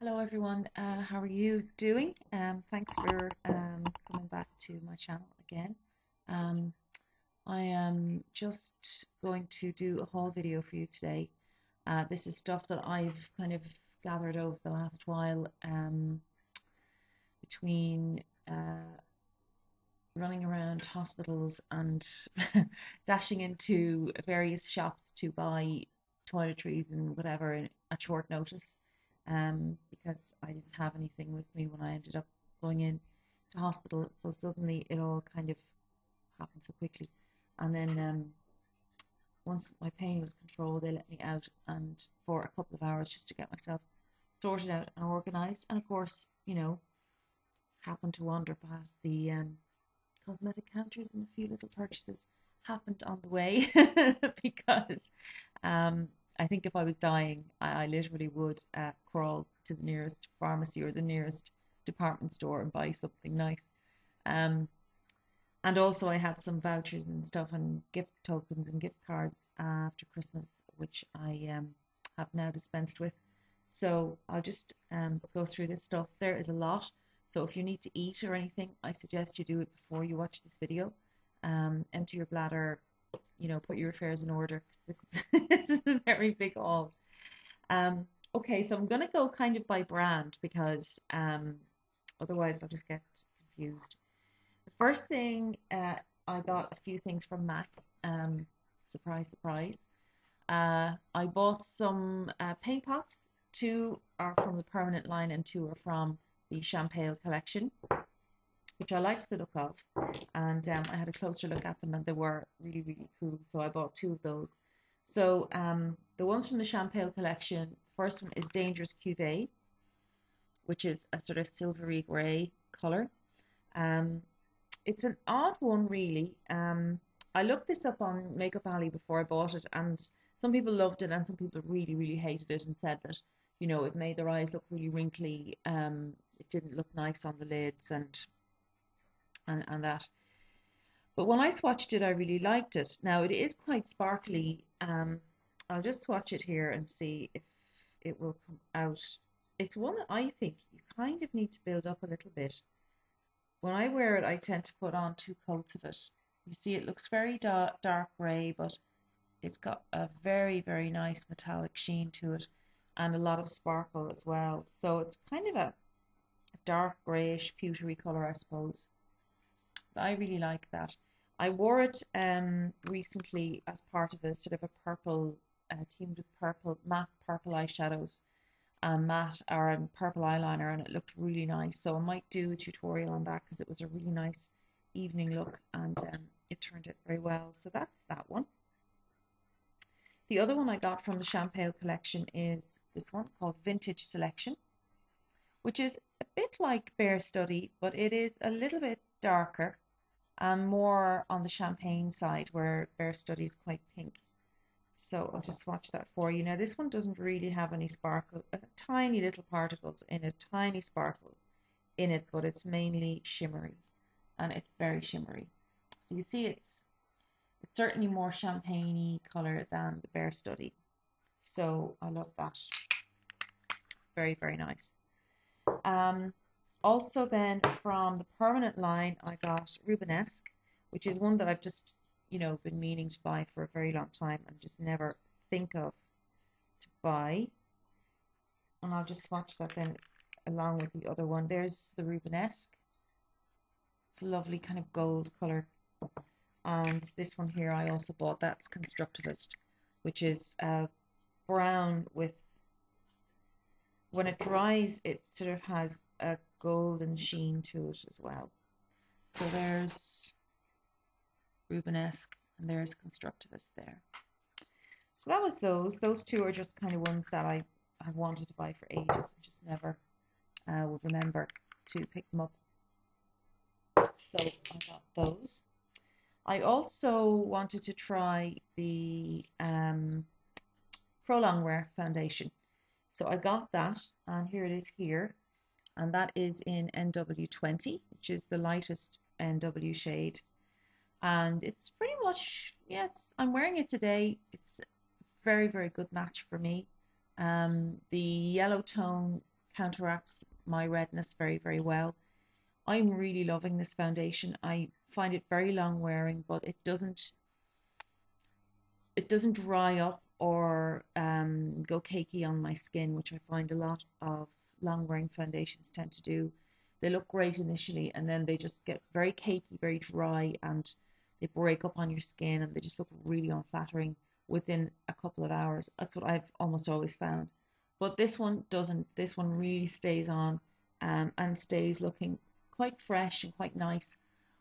Hello everyone, how are you doing? Thanks for coming back to my channel again. Um, I am just going to do a haul video for you today. This is stuff that I've kind of gathered over the last while between running around hospitals and dashing into various shops to buy toiletries and whatever at short notice, because I didn't have anything with me when I ended up going in to hospital. So suddenly it all kind of happened so quickly. And then once my pain was controlled, they let me out and for a couple of hours just to get myself sorted out and organized. And of course, happened to wander past the cosmetic counters, and a few little purchases happened on the way because I think if I was dying, I literally would crawl to the nearest pharmacy or the nearest department store and buy something nice. Um, and also, I had some vouchers and stuff and gift tokens and gift cards after Christmas, which I have now dispensed with. So I'll just go through this stuff. There is a lot. So if you need to eat or anything, I suggest you do it before you watch this video. Empty your bladder, put your affairs in order because this is a very big haul. Okay, so I'm going to go kind of by brand because otherwise I'll just get confused. The first thing, I got a few things from MAC. Surprise, surprise. I bought some paint pots. Two are from the permanent line and two are from the Champagne collection, which I liked the look of. And I had a closer look at them and they were really, really cool. So I bought two of those. So the ones from the Champagne collection, the first one is Dangerous Cuvée, which is a sort of silvery grey colour. It's an odd one, really. I looked this up on Makeup Alley before I bought it, and some people loved it, and some people really, really hated it and said that, it made their eyes look really wrinkly. It didn't look nice on the lids and that. But when I swatched it, I really liked it. Now it is quite sparkly. I'll just swatch it here and see if it will come out. It's one that I think you kind of need to build up a little bit. When I wear it, I tend to put on two coats of it. You see, it looks very dark grey, but it's got a very, very nice metallic sheen to it and a lot of sparkle as well. So it's kind of a dark greyish pewtery colour, I suppose. But I really like that. I wore it recently as part of a sort of a purple, teamed with purple, matte purple eyeshadows and matte or purple eyeliner, and it looked really nice. So I might do a tutorial on that because it was a really nice evening look, and it turned out very well. So that's that one. The other one I got from the Champagne collection is this one called Vintage Selection, which is a bit like Bare Study, but it is a little bit darker and more on the champagne side, where Bare Study is quite pink. So I'll just swatch that for you. Now this one doesn't really have any sparkle, tiny little particles in it, tiny sparkle in it, but it's mainly shimmery, and it's very shimmery. So you see it's certainly more champagne-y colour than the Bare Study. So I love that. It's very, very nice. Also then from the permanent line, I got Rubenesque, which is one that I've just, been meaning to buy for a very long time and just never think of to buy. And I'll just swatch that then along with the other one. There's the Rubenesque. It's a lovely kind of gold colour. And this one here I also bought. That's Constructivist, which is brown with, when it dries, it sort of has a golden sheen to it as well. So there's Rubenesque and there's Constructivist there. So that was those. Those two are just kind of ones that I have wanted to buy for ages and just never would remember to pick them up. So I got those. I also wanted to try the Pro Longwear foundation. So I got that, and here it is here. And that is in NW20, which is the lightest NW shade. And it's pretty much, yes, I'm wearing it today. It's a very, very good match for me. The yellow tone counteracts my redness very, very well. I'm really loving this foundation. I find it very long wearing, but it doesn't dry up or go cakey on my skin, which I find a lot of long wearing foundations tend to do. They look great initially and then they just get very cakey, very dry, and they break up on your skin and they just look really unflattering within a couple of hours. That's what I've almost always found. But this one doesn't. This one really stays on and stays looking quite fresh and quite nice.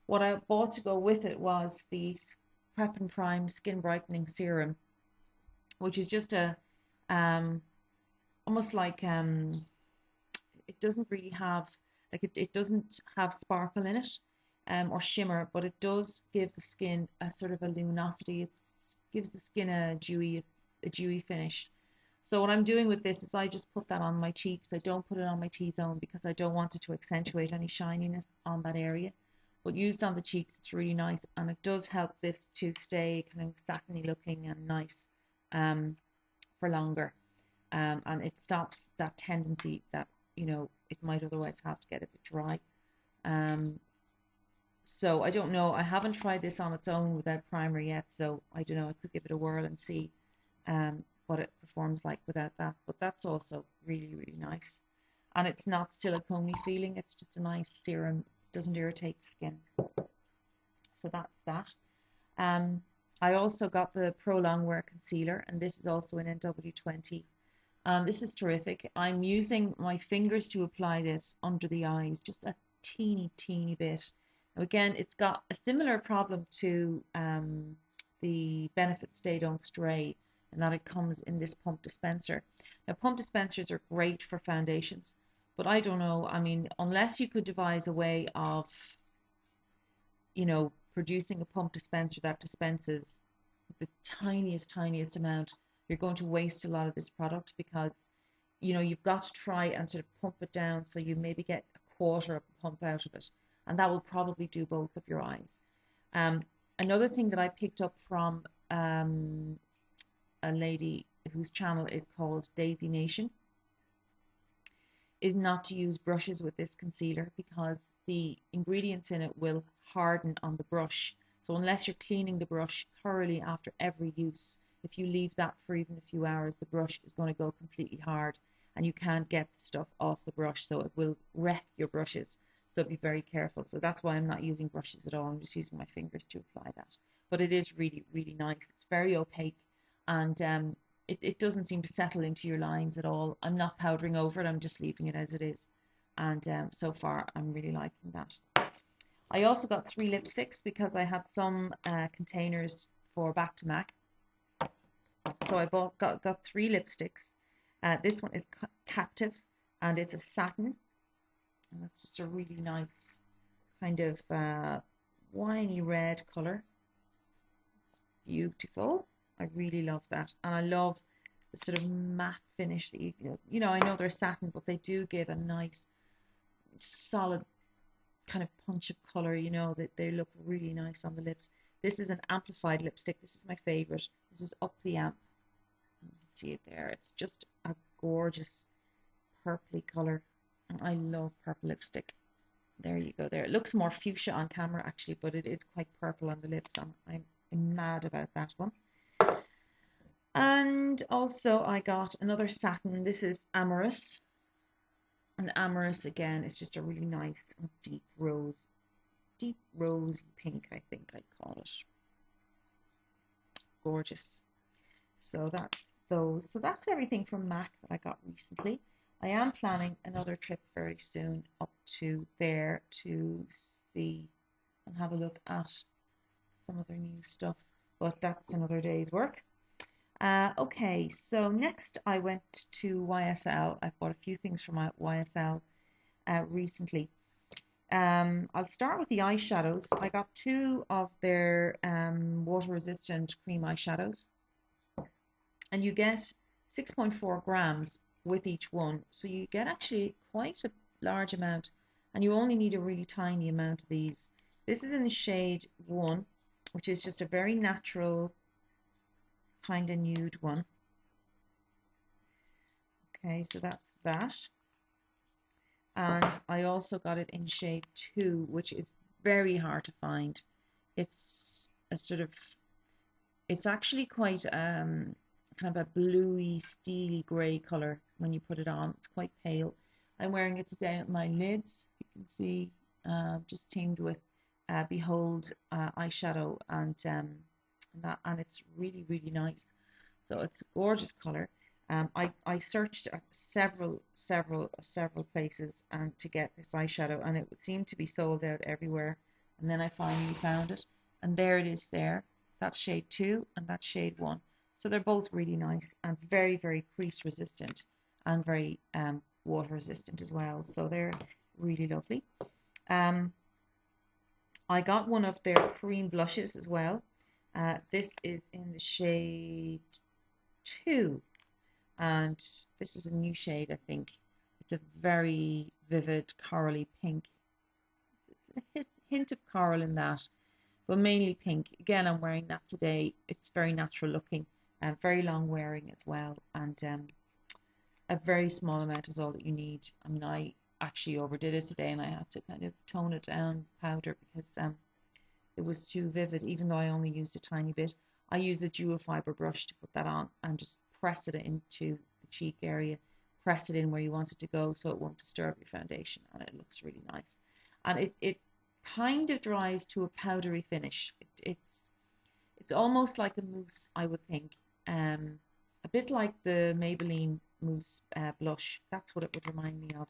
What I bought to go with it was the Prep and Prime Skin Brightening Serum, which is just a um, almost like it doesn't really have it doesn't have sparkle in it or shimmer, but it does give the skin a sort of a luminosity. It gives the skin a dewy finish. So what I'm doing with this is I just put that on my cheeks. I don't put it on my T-zone because I don't want it to accentuate any shininess on that area. But used on the cheeks, it's really nice, and it does help this to stay kind of satiny looking and nice for longer. And it stops that tendency that it might otherwise have to get a bit dry. So I don't know. I haven't tried this on its own without primer yet, so I don't know. I could give it a whirl and see what it performs like without that. But that's also really, really nice. And it's not silicone-y feeling. It's just a nice serum. It doesn't irritate the skin. So that's that. I also got the Pro Longwear concealer, and this is also in NW20. This is terrific. I'm using my fingers to apply this under the eyes, just a teeny, teeny bit. Now again, it's got a similar problem to the Benefit Stay Don't Stray, and that it comes in this pump dispenser. Now, pump dispensers are great for foundations, but I don't know. I mean, unless you could devise a way of, producing a pump dispenser that dispenses the tiniest, tiniest amount, you're going to waste a lot of this product because, you've got to try and sort of pump it down so you maybe get a quarter of a pump out of it. And that will probably do both of your eyes. Another thing that I picked up from a lady whose channel is called Daisy Nation is not to use brushes with this concealer because the ingredients in it will harden on the brush. So unless you're cleaning the brush thoroughly after every use, if you leave that for even a few hours, the brush is going to go completely hard and you can't get the stuff off the brush, so it will wreck your brushes. So be very careful. So that's why I'm not using brushes at all. I'm just using my fingers to apply that. But it is really, really nice. It's very opaque, and it doesn't seem to settle into your lines at all. I'm not powdering over it. I'm just leaving it as it is. And so far, I'm really liking that. I also got 3 lipsticks because I had some containers for Back to Mac. So I got 3 lipsticks. This one is Captive, and it's a satin. And that's just a really nice kind of winey red color. It's beautiful. I really love that. And I love the sort of matte finish that I know they're satin, but they do give a nice solid kind of punch of color, that they look really nice on the lips. This is an amplified lipstick. This is my favorite. This is Up the Amp. You can see it there. It's just a gorgeous purpley color. And I love purple lipstick. There you go there. It looks more fuchsia on camera actually, but it is quite purple on the lips. I'm mad about that one. And also I got another satin. This is Amorous. And Amorous again is just a really nice deep rosy pink, I think I'd call it. Gorgeous. So that's those. So that's everything from MAC that I got recently. I am planning another trip very soon up to there to see and have a look at some of their new stuff, but that's another day's work. Okay, so next I went to YSL. I bought a few things from YSL recently. I'll start with the eyeshadows. I got 2 of their water-resistant cream eyeshadows, and you get 6.4 grams with each one, so you get actually quite a large amount, and you only need a really tiny amount of these. This is in the shade 1, which is just a very natural kind of nude one. Okay, so that's that. And I also got it in shade 2, which is very hard to find. It's a sort of, it's actually quite kind of a bluey, steely grey colour when you put it on. It's quite pale. I'm wearing it today at my lids. You can see just teamed with Behold eyeshadow and that, and it's really, really nice. So it's a gorgeous colour. I searched at several places and to get this eyeshadow, and it seemed to be sold out everywhere. And then I finally found it, and there it is there. That's shade 2 and that's shade 1. So they're both really nice and very, very crease resistant and very water resistant as well. So they're really lovely. I got one of their cream blushes as well. This is in the shade 2, and this is a new shade, I think. It's a very vivid corally pink. A hint of coral in that, but mainly pink. Again, I'm wearing that today. It's very natural looking and very long wearing as well, and a very small amount is all that you need. I mean, I actually overdid it today and I had to kind of tone it down powder because it was too vivid, even though I only used a tiny bit. I use a dual fiber brush to put that on and just press it into the cheek area, press it in where you want it to go so it won't disturb your foundation, and it looks really nice. And it kind of dries to a powdery finish. It's almost like a mousse, I would think. A bit like the Maybelline mousse blush. That's what it would remind me of.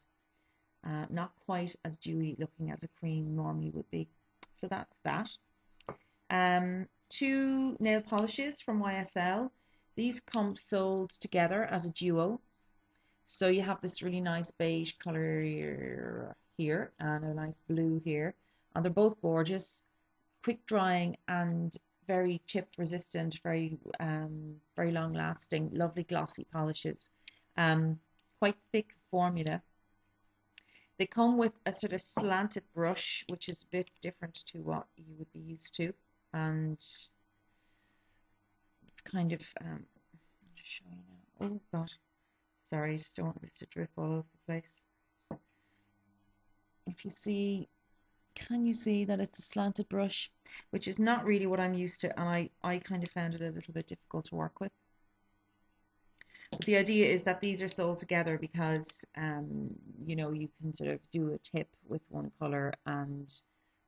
Not quite as dewy looking as a cream normally would be. So that's that. 2 nail polishes from YSL. These come sold together as a duo. So you have this really nice beige color here and a nice blue here. And they're both gorgeous, quick drying and very chip resistant, very long lasting, lovely glossy polishes. Quite thick formula. They come with a sort of slanted brush, which is a bit different to what you would be used to, and it's kind of I'll just show you now. Oh God, sorry, I just don't want this to drip all over the place. If you see, can you see that it's a slanted brush, which is not really what I'm used to, and I kind of found it a little bit difficult to work with. But the idea is that these are sold together because you know, you can sort of do a tip with one color and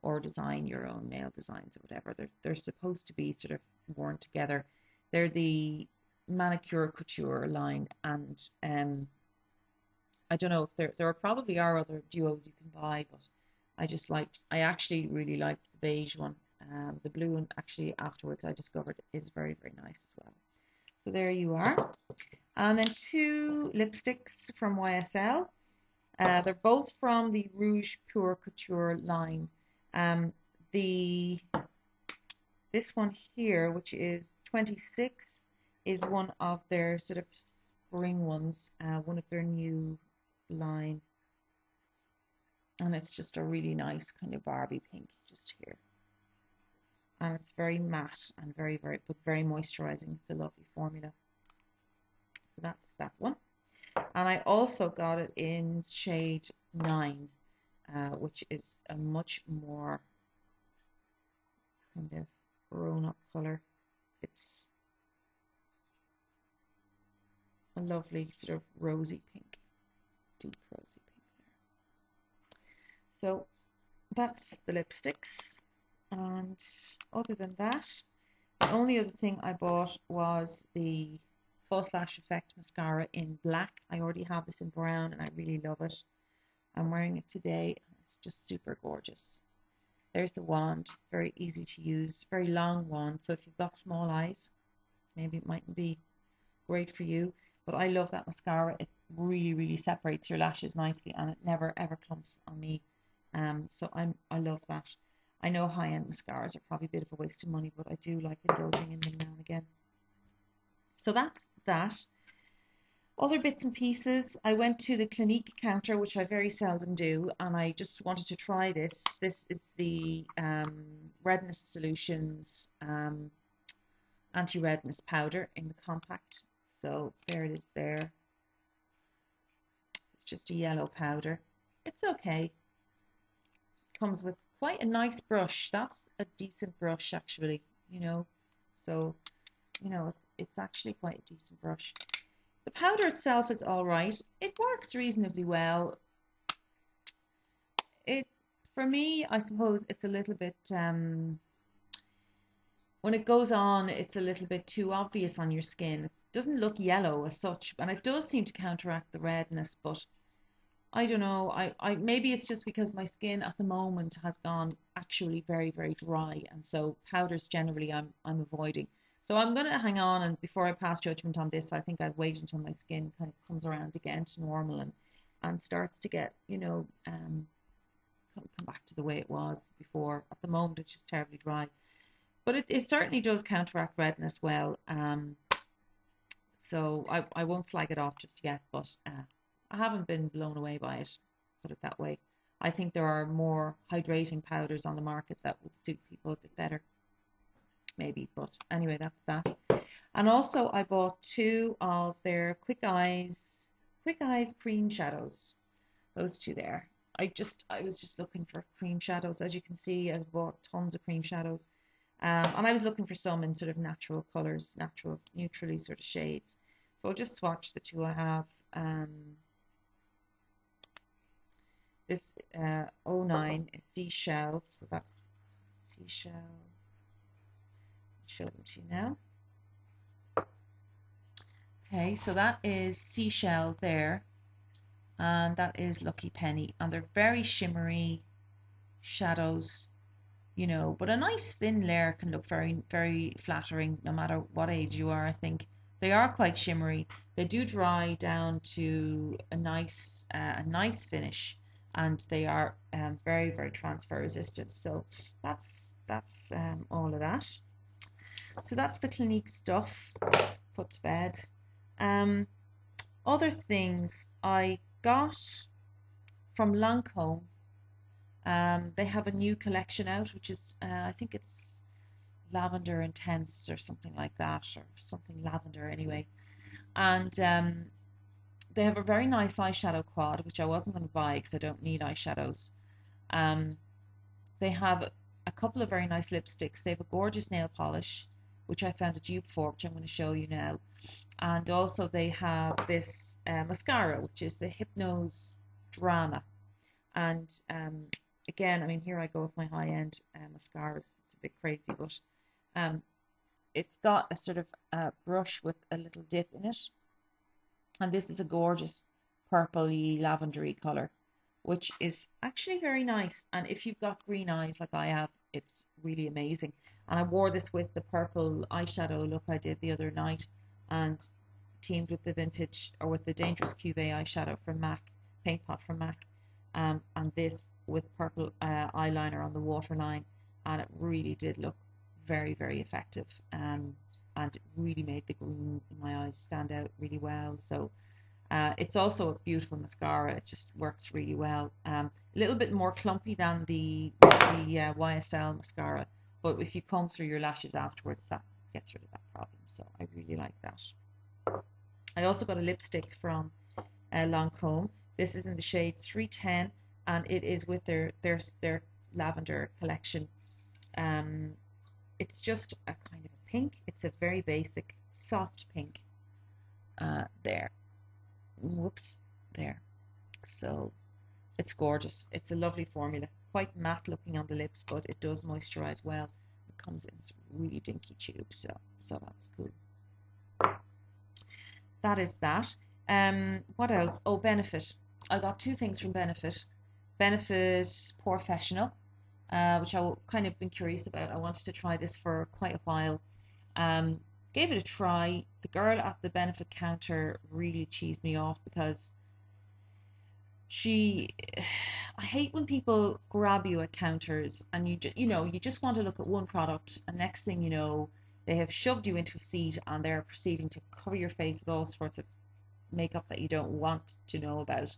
or design your own nail designs or whatever. They're supposed to be sort of worn together. They're the Manicure Couture line, and I don't know if there probably are other duos you can buy, but I actually really liked the beige one. The blue one actually afterwards I discovered is very, very nice as well. So there you are. And then 2 lipsticks from YSL. They're both from the Rouge Pure Couture line. This one here, which is 26, is one of their sort of spring ones, one of their new line. And it's just a really nice kind of Barbie pink just here. And it's very matte and very, but very moisturizing. It's a lovely formula. So that's that one. And I also got it in shade 9, which is a much more kind of grown-up color. It's a lovely sort of rosy pink, deep rosy pink there. So that's the lipsticks. And other than that, the only other thing I bought was the False Lash Effect mascara in black. I already have this in brown and I really love it. I'm wearing it today. It's just super gorgeous. There's the wand, very easy to use, very long wand. So if you've got small eyes, maybe it mightn't be great for you. But I love that mascara. It really, really separates your lashes nicely and it never ever clumps on me. So I love that. I know high-end mascaras are probably a bit of a waste of money, but I do like indulging in them now and again. So that's that. Other bits and pieces. I went to the Clinique counter, which I very seldom do, and I just wanted to try this. This is the Redness Solutions anti-redness powder in the compact. So there it is there. It's just a yellow powder. it's okay. Comes with quite a nice brush. That's a decent brush actually, you know. So, it's actually quite a decent brush. The powder itself is all right. It works reasonably well. It For me, I suppose it's a little bit when it goes on, it's a little bit too obvious on your skin. It doesn't look yellow as such, and it does seem to counteract the redness, but I don't know. I maybe it's just because my skin at the moment has gone actually very, very dry, and so powders generally I'm avoiding. So I'm gonna hang on, and before I pass judgment on this, I think I'd wait until my skin kind of comes around again to normal and starts to get, come back to the way it was before. At the moment, it's just terribly dry, but it certainly does counteract redness well. So I won't slag it off just yet, but I haven't been blown away by it, put it that way. I think there are more hydrating powders on the market that would suit people a bit better, maybe. But anyway, that's that. And also, I bought two of their Quick Eyes cream shadows. Those two there. I was just looking for cream shadows. As you can see, I've bought tons of cream shadows. And I was looking for some in sort of natural colors, neutrally sort of shades. So I'll just swatch the two I have. This 09 is Seashell, so that's Seashell. I'll show them to you now. Okay, so that is Seashell there, and that is Lucky Penny, and they're very shimmery shadows, but a nice thin layer can look very, very flattering no matter what age you are, I think. They are quite shimmery. They do dry down to a nice finish, and they are very, very transfer resistant. So that's all of that. So that's the Clinique stuff put to bed. Other things I got from Lancome. They have a new collection out, which is I think it's Lavender Intense or something like that, or something lavender anyway. And they have a very nice eyeshadow quad, which I wasn't going to buy because I don't need eyeshadows. They have a couple of very nice lipsticks. They have a gorgeous nail polish, which I found a dupe for, which I'm going to show you now. And also they have this mascara, which is the Hypnose Drama. And again, I mean, here I go with my high-end mascaras. It's a bit crazy, but it's got a sort of brush with a little dip in it. And this is a gorgeous purpley, lavendery color, which is actually very nice. And if you've got green eyes like I have, it's really amazing. And I wore this with the purple eyeshadow look I did the other night, and teamed with the Dangerous Cuvée eyeshadow from MAC, Paint Pot from MAC. And this with purple eyeliner on the waterline, and it really did look very, very effective, and it really made the green in my eyes stand out really well. So it's also a beautiful mascara. It just works really well. A little bit more clumpy than the YSL mascara, but if you comb through your lashes afterwards, that gets rid of that problem. So I really like that. I also got a lipstick from Lancome. This is in the shade 310, and it is with their lavender collection. It's just a kind of a pink. It's a very basic, soft pink. There. Whoops. There. So it's gorgeous. It's a lovely formula. Quite matte looking on the lips, but it does moisturize well. It comes in this really dinky tube, so that's cool. That is that. What else? Oh, Benefit. I got two things from Benefit. Benefit Porefessional, which I've kind of been curious about. I wanted to try this for quite a while. Gave it a try. The girl at the Benefit counter really cheesed me off because I hate when people grab you at counters and you just want to look at one product, and next thing you know, they have shoved you into a seat and they're proceeding to cover your face with all sorts of makeup that you don't want to know about.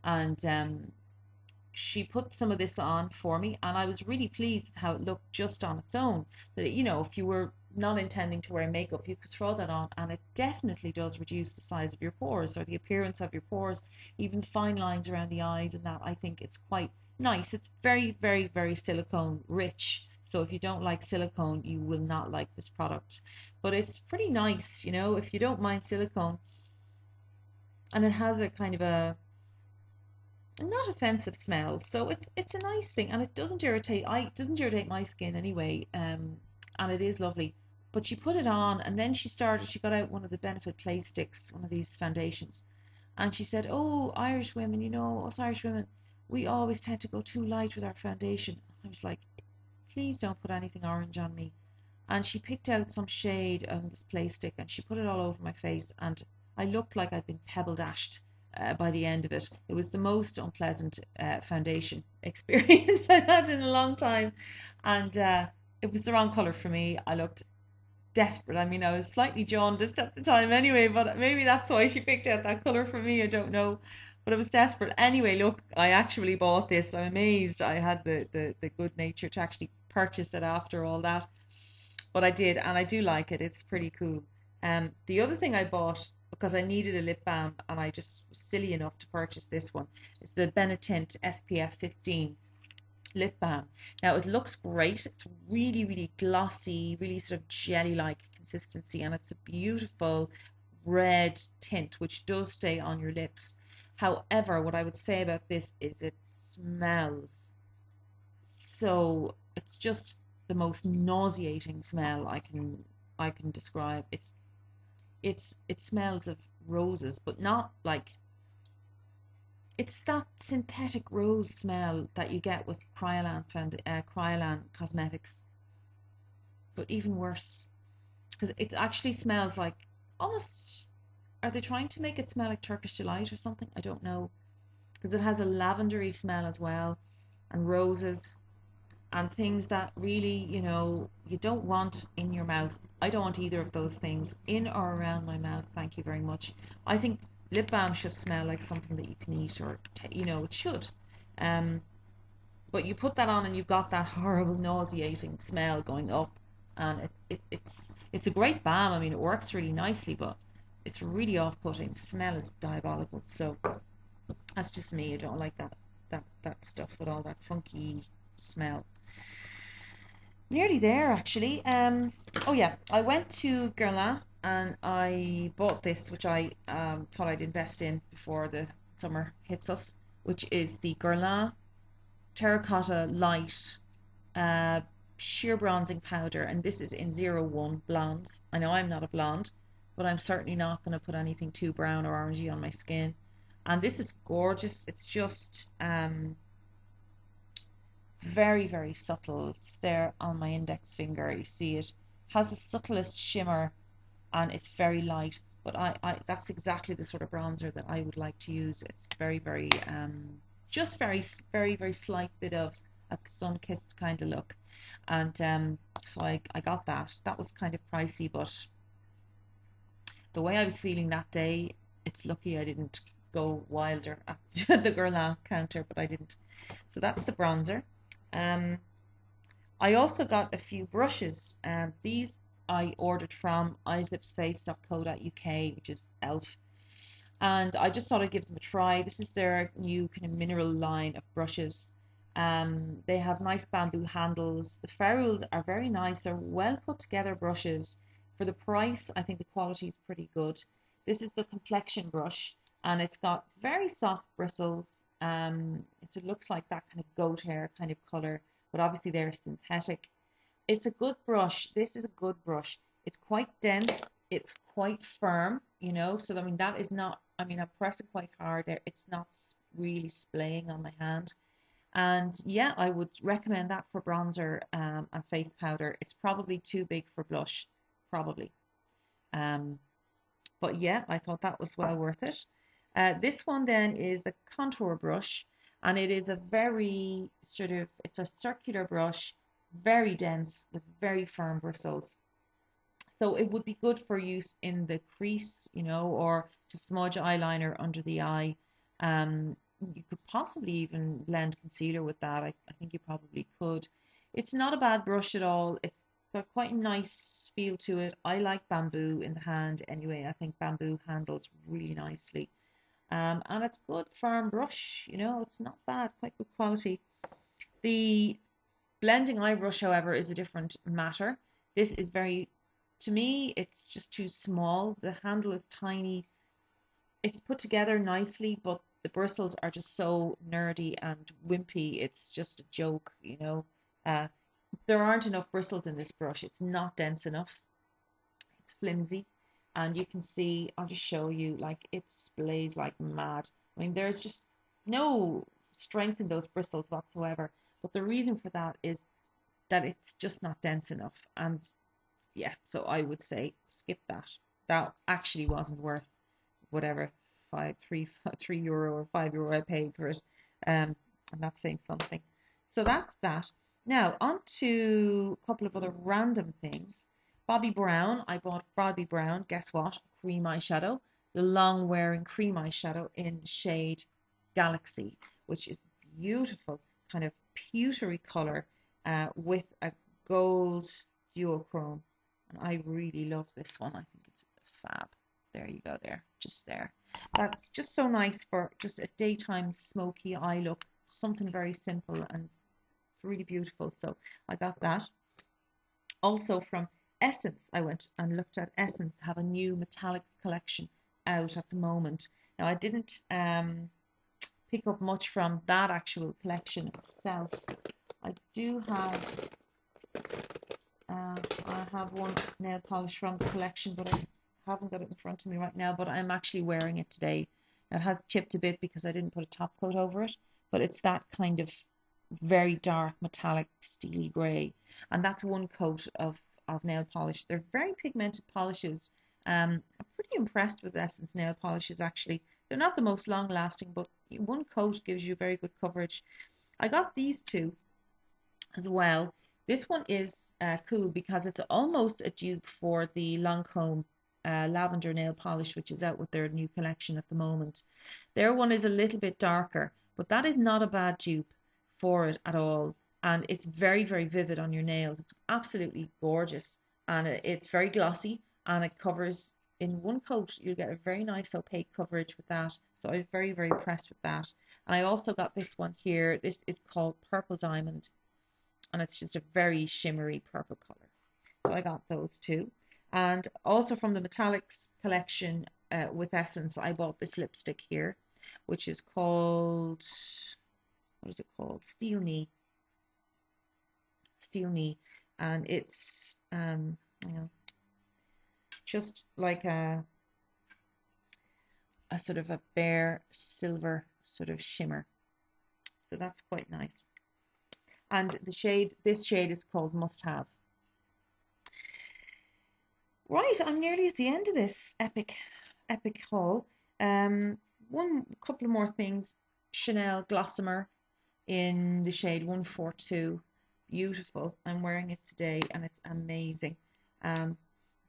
And she put some of this on for me, and I was really pleased with how it looked just on its own. That if you were not intending to wear makeup, you could throw that on and it definitely does reduce the size of your pores or the appearance of your pores, even fine lines around the eyes and that. I think it's quite nice. It's very, very, very silicone rich. So if you don't like silicone, you will not like this product. But it's pretty nice, you know, if you don't mind silicone. And it has a kind of a not offensive smell. So it's a nice thing and it doesn't irritate my skin anyway. And it is lovely. But she put it on and then she got out one of the Benefit Play Sticks, one of these foundations. And she said, "Oh, Irish women, you know, us Irish women, we always tend to go too light with our foundation." I was like, "Please don't put anything orange on me." And she picked out some shade on this play stick and she put it all over my face and I looked like I'd been pebble dashed by the end of it. It was the most unpleasant foundation experience I've had in a long time, and it was the wrong color for me. I looked desperate. I mean, I was slightly jaundiced at the time anyway, but maybe that's why she picked out that color for me. I don't know. But I was desperate. Anyway, look, I actually bought this. I'm amazed I had the good nature to actually purchase it after all that. But I did, and I do like it. It's pretty cool. The other thing I bought because I needed a lip balm, and I just was silly enough to purchase this one. It's the Benetint SPF 15 lip balm. Now it looks great. It's really, really glossy, really sort of jelly-like consistency, and it's a beautiful red tint which does stay on your lips. However, what I would say about this is it smells so it's just the most nauseating smell I can describe. It smells of roses, but not like it's that synthetic rose smell that you get with Kryolan cosmetics, but even worse because it actually smells like almost. Are they trying to make it smell like Turkish delight or something? I don't know because it has a lavendery smell as well, and roses and things that really, you don't want in your mouth. I don't want either of those things in or around my mouth. Thank you very much. I think lip balm should smell like something that you can eat, or it should. Um, but you put that on and you've got that horrible, nauseating smell going up, and it's a great balm. I mean, it works really nicely, but it's really off-putting. The smell is diabolical. So that's just me. I don't like that stuff with all that funky smell. Nearly there, actually. Oh yeah, I went to Guerlain and I bought this, which I thought I'd invest in before the summer hits us, which is the Guerlain Terracotta Light uh, Sheer Bronzing Powder, and this is in 01 Blondes. I know I'm not a blonde, but I'm certainly not going to put anything too brown or orangey on my skin. And this is gorgeous. It's just very, very subtle. It's there on my index finger. You see it has the subtlest shimmer and it's very light. But I that's exactly the sort of bronzer that I would like to use. It's very, very just very, very, very slight bit of a sun-kissed kind of look. And so I got that. That was kind of pricey, but the way I was feeling that day, it's lucky I didn't go wilder at the Guerlain counter, but I didn't. So that's the bronzer. Um, I also got a few brushes. These I ordered from eyeslipsface.co.uk, which is Elf. And I just thought I'd give them a try. This is their new kind of mineral line of brushes. They have nice bamboo handles. The ferrules are very nice. They're well put together brushes. For the price, I think the quality is pretty good. This is the complexion brush, and it's got very soft bristles. It looks like that kind of goat hair kind of color, but obviously they're synthetic. It's a good brush. This is a good brush. It's quite dense. It's quite firm, So, I mean, that is not, I mean, I'm pressing quite hard there. It's not really splaying on my hand. And yeah, I would recommend that for bronzer and face powder. It's probably too big for blush, probably. Um, but yeah, I thought that was well worth it. This one then is the contour brush, and it is a very it's a circular brush, very dense with very firm bristles. So it would be good for use in the crease, or to smudge eyeliner under the eye. You could possibly even blend concealer with that. I think you probably could. It's not a bad brush at all. It's got quite a nice feel to it. I like bamboo in the hand anyway. I think bamboo handles really nicely. And it's good firm brush, you know, it's not bad, quite good quality. The blending eye brush, however, is a different matter. This is very, to me, it's just too small. The handle is tiny. It's put together nicely, but the bristles are just so nerdy and wimpy. It's just a joke, you know. Uh, there aren't enough bristles in this brush. It's not dense enough. It's flimsy. And you can see, I'll just show you, like it splays like mad. I mean, there's just no strength in those bristles whatsoever. But the reason for that is that it's just not dense enough. And yeah, so I would say skip that. That actually wasn't worth whatever €3 or €5 I paid for it. And that's saying something. So that's that. Now on to a couple of other random things. Bobbi Brown, I bought Bobbi Brown, guess what? Cream eyeshadow, the long wearing cream eyeshadow in the shade Galaxy, which is beautiful, kind of pewtery color with a gold duochrome. And I really love this one. I think it's fab. There you go there, just there. That's just so nice for just a daytime smoky eye look. Something very simple and really beautiful. So I got that. Also from Essence, I went and looked at Essence to have a new metallics collection out at the moment. Now I didn't pick up much from that actual collection itself. I do have I have one nail polish from the collection, but I haven't got it in front of me right now, but I'm actually wearing it today. It has chipped a bit because I didn't put a top coat over it, but it's that kind of very dark metallic steely grey, and that's one coat of nail polish. They're very pigmented polishes. I'm pretty impressed with Essence nail polishes actually. They're not the most long lasting, but one coat gives you very good coverage. I got these two as well. This one is cool because it's almost a dupe for the Lancome lavender nail polish, which is out with their new collection at the moment. Their one is a little bit darker, but that is not a bad dupe for it at all. And it's very, very vivid on your nails. It's absolutely gorgeous. And it's very glossy and it covers in one coat. You get a very nice opaque coverage with that. So I was very, very impressed with that. And I also got this one here. This is called Purple Diamond. And it's just a very shimmery purple color. So I got those two. And also from the Metallics collection with Essence, I bought this lipstick here, which is called, what is it called? Steel Knee. Steel Knee. And it's you know, just like a sort of a bare silver sort of shimmer. So that's quite nice. And the shade, this shade is called Must Have. Right, I'm nearly at the end of this epic haul. One couple of more things. Chanel Glossamer in the shade 142. Beautiful. I'm wearing it today and it's amazing.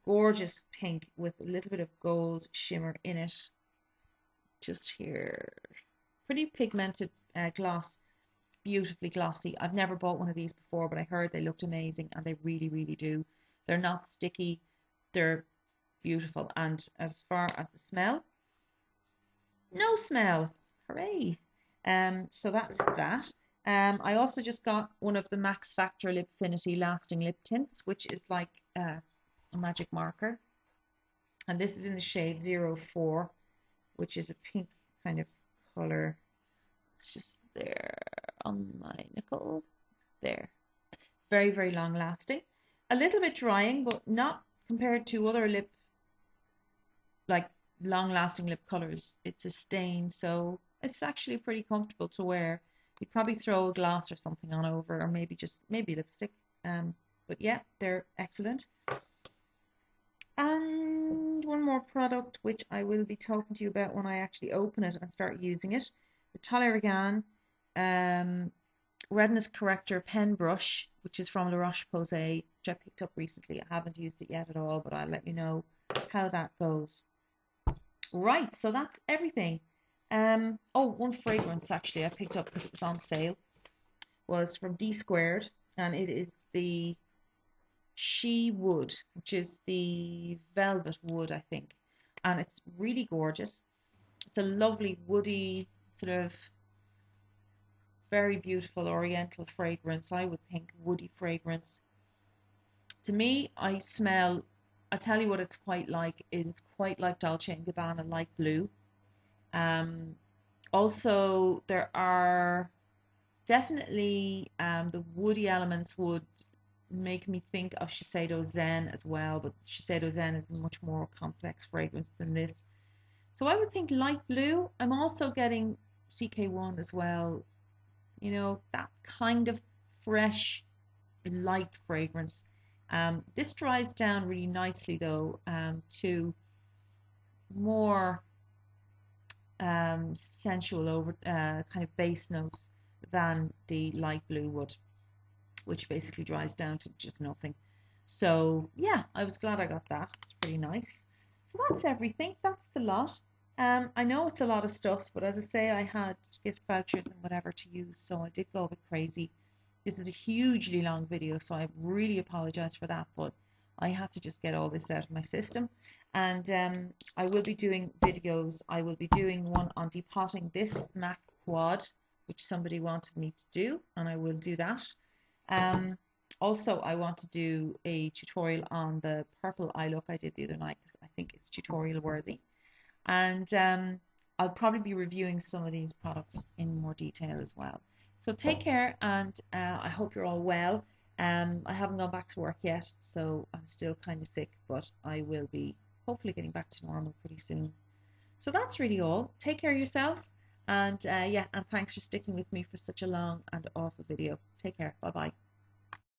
Gorgeous pink with a little bit of gold shimmer in it. Just here. Pretty pigmented gloss. Beautifully glossy. I've never bought one of these before, but I heard they looked amazing and they really, really do. They're not sticky. They're beautiful. And as far as the smell, no smell. Hooray. So that's that. I also just got one of the Max Factor Lipfinity Lasting Lip Tints, which is like a magic marker. And this is in the shade 04, which is a pink kind of color. It's just there on my nickel. There. Very, very long lasting. A little bit drying, but not compared to other lip, like long-lasting lip colors. It's a stain, so it's actually pretty comfortable to wear. You'd probably throw a gloss or something on over, or maybe lipstick. But yeah, they're excellent. And one more product which I will be talking to you about when I actually open it and start using it. The Tolerigan Redness Corrector Pen Brush, which is from La Roche-Posay, which I picked up recently. I haven't used it yet at all, but I'll let you know how that goes. Right, so that's everything. Oh, one fragrance actually I picked up because it was on sale was from D Squared, and it is the She Wood, which is the velvet wood, I think. And it's really gorgeous. It's a lovely woody, sort of very beautiful oriental fragrance. I would think woody fragrance. To me, I tell you what it's quite like, is it's quite like Dolce & Gabbana Light Blue. Um, Also, there are definitely the woody elements would make me think of Shiseido Zen as well, but Shiseido Zen is a much more complex fragrance than this. So I would think light blue. I'm also getting CK1 as well, that kind of fresh, light fragrance. This dries down really nicely though, to more sensual over kind of base notes than the light blue would, which basically dries down to just nothing. So yeah, I was glad I got that. It's pretty nice. So that's everything. That's the lot. I know it's a lot of stuff, but as I say, I had gift vouchers and whatever to use, so I did go a bit crazy. This is a hugely long video, so I really apologize for that, but I had to just get all this out of my system. And I will be doing videos. I will be doing one on depotting this MAC quad, which somebody wanted me to do, and I will do that. Also, I want to do a tutorial on the purple eye look I did the other night because I think it's tutorial worthy. And I'll probably be reviewing some of these products in more detail as well. So take care, and I hope you're all well. I haven't gone back to work yet, so I'm still kind of sick, but I will be hopefully getting back to normal pretty soon. So that's really all. Take care of yourselves, and yeah, and thanks for sticking with me for such a long and awful video. Take care. Bye bye.